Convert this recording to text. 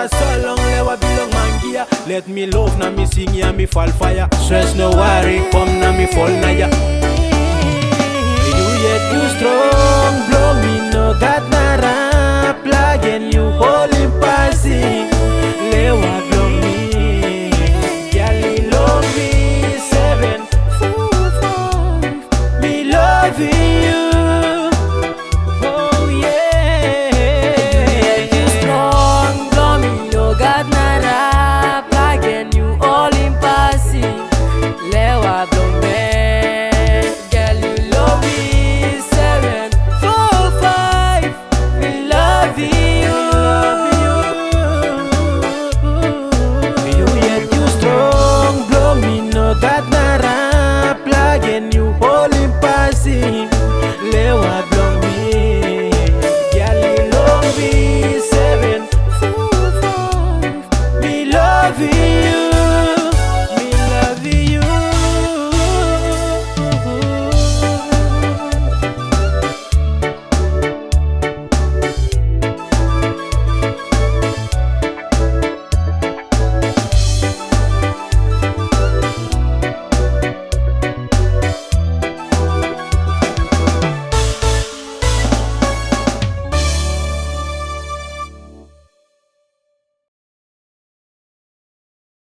for so long, lewa belong mangia. Let me love na me sing ya, me fall fire. Stress no worry, come na me fall na ya. You yet you strong, blow me no got na rap. Again you holding passing, lewa blow me. Girl love me 7, 4, 5. Me love you.